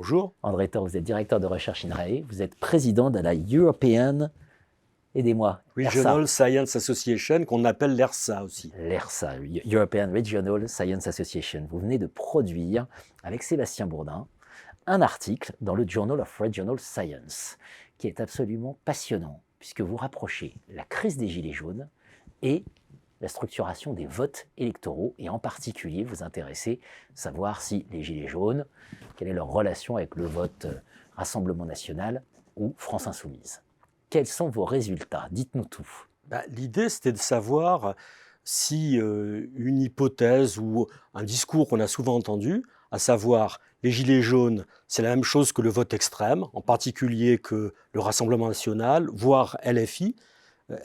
Bonjour. André Thor, vous êtes directeur de recherche INRAE, vous êtes président de la European, aidez-moi, Regional Science Association, qu'on appelle l'ERSA aussi. L'ERSA, European Regional Science Association. Vous venez de produire, avec Sébastien Bourdin, un article dans le Journal of Regional Science, qui est absolument passionnant, puisque vous rapprochez la crise des Gilets jaunes et la structuration des votes électoraux, et en particulier vous intéressez à savoir si les Gilets jaunes, quelle est leur relation avec le vote Rassemblement national ou France insoumise. Quels sont vos résultats? Dites-nous tout. L'idée, c'était de savoir si une hypothèse ou un discours qu'on a souvent entendu, à savoir les Gilets jaunes, c'est la même chose que le vote extrême, en particulier que le Rassemblement national, voire LFI.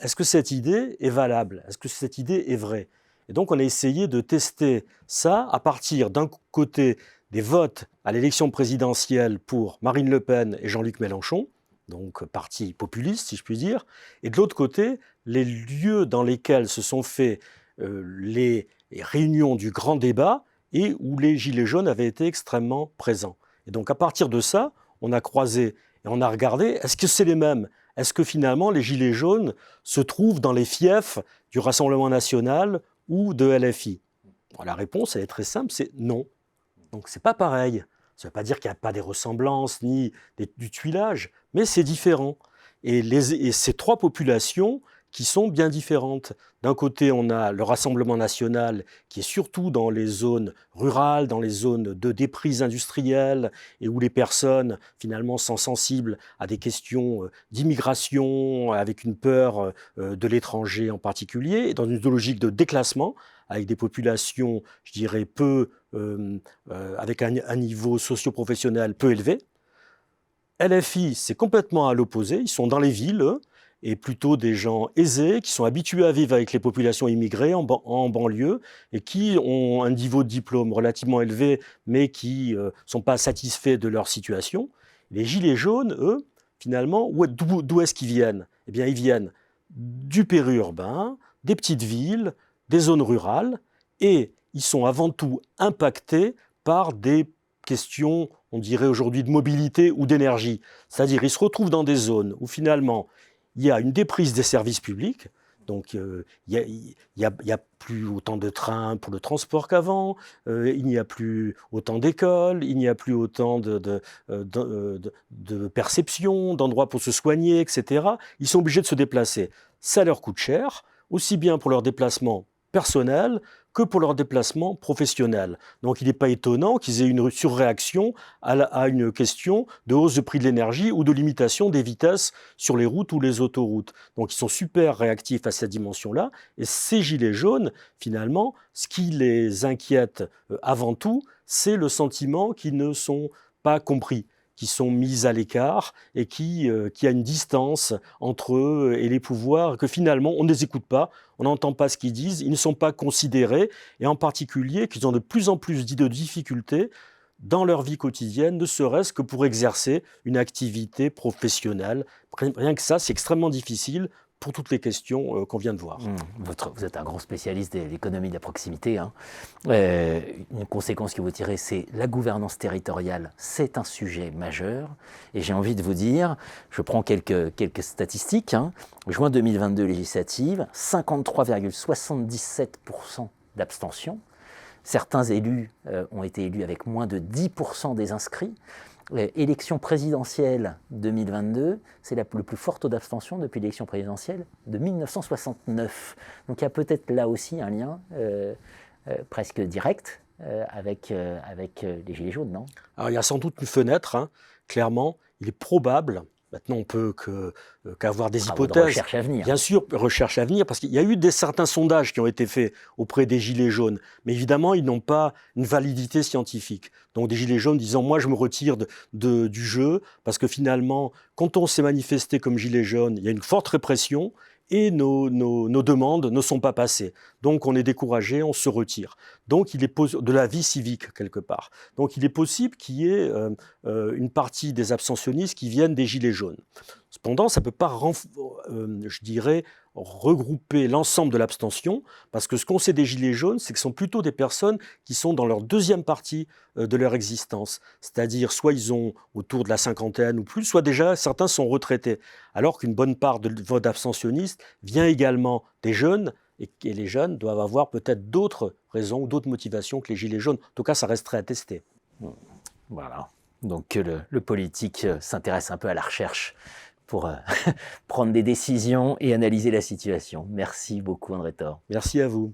Est-ce que cette idée est valable? Est-ce que cette idée est vraie? Et donc, on a essayé de tester ça à partir d'un côté des votes à l'élection présidentielle pour Marine Le Pen et Jean-Luc Mélenchon, donc parti populiste, si je puis dire, et de l'autre côté, les lieux dans lesquels se sont faits les réunions du grand débat et où les Gilets jaunes avaient été extrêmement présents. Et donc, à partir de ça, on a croisé et on a regardé, est-ce que c'est les mêmes? Est-ce que finalement les Gilets jaunes se trouvent dans les fiefs du Rassemblement national ou de LFI? La réponse, elle est très simple, c'est non. Donc c'est pas pareil. Ça ne veut pas dire qu'il n'y a pas des ressemblances ni du tuilage, mais c'est différent. Et ces trois populations qui sont bien différentes. D'un côté, on a le Rassemblement national qui est surtout dans les zones rurales, dans les zones de déprise industrielle et où les personnes finalement sont sensibles à des questions d'immigration, avec une peur de l'étranger en particulier, et dans une logique de déclassement, avec des populations, je dirais, avec un niveau socio-professionnel peu élevé. LFI, c'est complètement à l'opposé, ils sont dans les villes, et plutôt des gens aisés, qui sont habitués à vivre avec les populations immigrées en banlieue, et qui ont un niveau de diplôme relativement élevé, mais qui ne sont pas satisfaits de leur situation. Les Gilets jaunes, eux, finalement, d'où est-ce qu'ils viennent? Eh bien, ils viennent du périurbain, des petites villes, des zones rurales, et ils sont avant tout impactés par des questions, on dirait aujourd'hui, de mobilité ou d'énergie. C'est-à-dire, ils se retrouvent dans des zones où finalement, il y a une déprise des services publics, donc il n'y a plus autant de trains pour le transport qu'avant, il n'y a plus autant d'écoles, il n'y a plus autant de perceptions, d'endroits pour se soigner, etc. Ils sont obligés de se déplacer. Ça leur coûte cher, aussi bien pour leur déplacement personnel que pour leur déplacement professionnel. Donc il n'est pas étonnant qu'ils aient une surréaction à une question de hausse de prix de l'énergie ou de limitation des vitesses sur les routes ou les autoroutes. Donc ils sont super réactifs à cette dimension-là. Et ces Gilets jaunes, finalement, ce qui les inquiète avant tout, c'est le sentiment qu'ils ne sont pas compris, qui sont mis à l'écart et qui a une distance entre eux et les pouvoirs, que finalement on ne les écoute pas, on n'entend pas ce qu'ils disent, ils ne sont pas considérés, et en particulier qu'ils ont de plus en plus de difficultés dans leur vie quotidienne, ne serait-ce que pour exercer une activité professionnelle. Rien que ça, c'est extrêmement difficile pour toutes les questions qu'on vient de voir. Vous êtes un grand spécialiste de l'économie de la proximité. Une conséquence que vous tirez, c'est la gouvernance territoriale. C'est un sujet majeur. Et j'ai envie de vous dire, je prends quelques statistiques. Juin 2022 législative, 53,77% d'abstention. Certains élus ont été élus avec moins de 10% des inscrits. Élection présidentielle 2022, c'est le plus fort taux d'abstention depuis l'élection présidentielle de 1969. Donc il y a peut-être là aussi un lien presque direct avec les Gilets jaunes, non? Alors il y a sans doute une fenêtre, clairement. Il est probable, maintenant on peut qu'avoir des hypothèses. Recherche à venir. Bien sûr, recherche à venir, parce qu'il y a eu certains sondages qui ont été faits auprès des Gilets jaunes, mais évidemment, ils n'ont pas une validité scientifique. Donc des Gilets jaunes disant « moi, je me retire du jeu », parce que finalement, quand on s'est manifesté comme Gilets jaunes, il y a une forte répression, et nos demandes ne sont pas passées. Donc on est découragé, on se retire. Donc il est de la vie civique quelque part. Donc il est possible qu'il y ait une partie des abstentionnistes qui viennent des Gilets jaunes. Cependant, ça ne peut pas je dirais, regrouper l'ensemble de l'abstention, parce que ce qu'on sait des Gilets jaunes, c'est que ce sont plutôt des personnes qui sont dans leur deuxième partie de leur existence. C'est-à-dire, soit ils ont autour de la cinquantaine ou plus, soit déjà certains sont retraités. Alors qu'une bonne part de vote abstentionniste vient également des jeunes, et les jeunes doivent avoir peut-être d'autres raisons ou d'autres motivations que les Gilets jaunes. En tout cas, ça resterait à tester. Voilà. Donc le politique s'intéresse un peu à la recherche pour prendre des décisions et analyser la situation. Merci beaucoup, André Thor. Merci à vous.